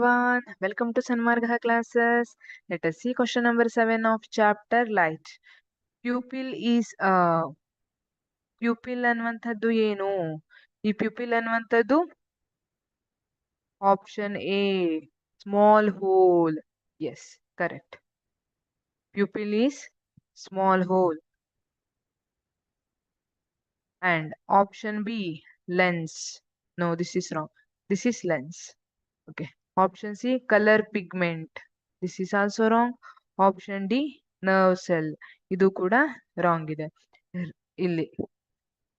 Everyone, welcome to Sanmarga classes. Let us see question number 7 of chapter light. Pupil is pupil ಅನ್ನುವಂಥದ್ದು ಏನು? ಈ pupil ಅನ್ನುವಂಥದ್ದು option A, small hole. Yes, correct. Pupil is small hole. And option B, lens. No, this is wrong. This is lens. Okay. Option C, color pigment. This is also wrong. Option D, nerve cell. ಇದು ಕೂಡ wrong ಇದೆ. ಇಲ್ಲಿ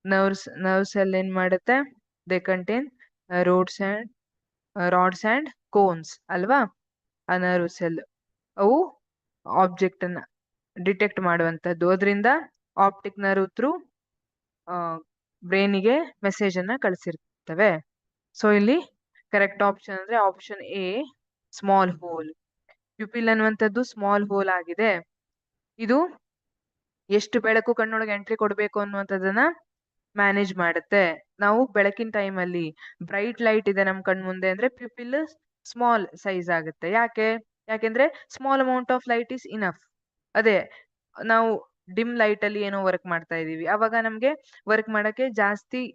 nerve cell ಏನ್ ಮಾಡುತ್ತೆ? They contain rods and cones ಅಲ್ವಾ? ಆ nerve cell ಅವು object ಅನ್ನ ಡಿಟೆಕ್ಟ್ ಮಾಡುವಂತದ್ದು. ಅದರಿಂದ ಆಪ್ಟಿಕ್ ನರ್ವ್ ಥ್ರೂ ಬ್ರೈನಿಗೆ ಮೆಸೇಜ್ ಅನ್ನ ಕಳಿಸಿರ್ತವೆ. ಸೊ ಇಲ್ಲಿ ಕರೆಕ್ಟ್ ಆಪ್ಷನ್ ಅಂದ್ರೆ option A, small hole. Pupil ಅನ್ನುವಂಥದ್ದು ಸ್ಮಾಲ್ ಹೋಲ್ ಆಗಿದೆ. ಇದು ಎಷ್ಟು ಬೆಳಕು ಕಣ್ಣೊಳಗೆ ಎಂಟ್ರಿ ಕೊಡ್ಬೇಕು ಅನ್ನುವಂಥದ್ದನ್ನ ಮ್ಯಾನೇಜ್ ಮಾಡುತ್ತೆ. ನಾವು ಬೆಳಕಿನ ಟೈಮ್ ಅಲ್ಲಿ ಬ್ರೈಟ್ ಲೈಟ್ ಇದೆ ನಮ್ ಕಣ್ ಮುಂದೆ ಅಂದ್ರೆ ಪ್ಯೂಪಿಲ್ ಸ್ಮಾಲ್ ಸೈಜ್ ಆಗುತ್ತೆ. ಯಾಕೆಂದ್ರೆ small amount of light is enough. ಅದೇ ನಾವು ಡಿಮ್ ಲೈಟ್ ಅಲ್ಲಿ ಏನೋ ವರ್ಕ್ ಮಾಡ್ತಾ ಇದೀವಿ, ಅವಾಗ ನಮ್ಗೆ ವರ್ಕ್ ಮಾಡಕ್ಕೆ ಜಾಸ್ತಿ,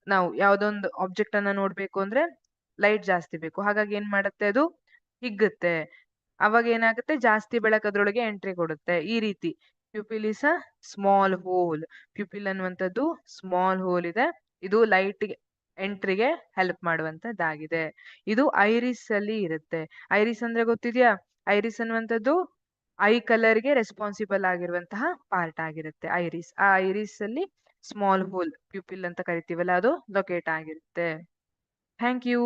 ನಾವು ಯಾವ್ದೊಂದು ಆಬ್ಜೆಕ್ಟ್ ಅನ್ನ ನೋಡ್ಬೇಕು ಅಂದ್ರೆ ಲೈಟ್ ಜಾಸ್ತಿ ಬೇಕು. ಹಾಗಾಗಿ ಏನ್ ಮಾಡುತ್ತೆ, ಅದು ಹಿಗ್ಗುತ್ತೆ. ಅವಾಗ ಏನಾಗುತ್ತೆ, ಜಾಸ್ತಿ ಬೆಳಕು ಅದ್ರೊಳಗೆ ಎಂಟ್ರಿ ಕೊಡುತ್ತೆ. ಈ ರೀತಿ pupil is a small hole. Pupil ಅನ್ನುವಂಥದ್ದು ಸ್ಮಾಲ್ ಹೋಲ್ ಇದೆ. ಇದು ಲೈಟ್ ಎಂಟ್ರಿಗೆ ಹೆಲ್ಪ್ ಮಾಡುವಂತದ್ದಾಗಿದೆ. ಇದು ಐರಿಸ್ ಅಲ್ಲಿ ಇರುತ್ತೆ. ಐರಿಸ್ ಅಂದ್ರೆ ಗೊತ್ತಿದ್ಯಾ? ಐರಿಸ್ ಅನ್ನುವಂಥದ್ದು ಐ ಕಲರ್ ಗೆ ರೆಸ್ಪಾನ್ಸಿಬಲ್ ಆಗಿರುವಂತಹ ಪಾರ್ಟ್ ಆಗಿರುತ್ತೆ ಐರಿಸ್. ಆ ಐರಿಸ್ ಅಲ್ಲಿ ಸ್ಮಾಲ್ ಹೋಲ್ ಪ್ಯೂಪಿಲ್ ಅಂತ ಕರಿತೀವಲ್ಲ, ಅದು ಲೊಕೇಟ್ ಆಗಿರುತ್ತೆ. Thank you.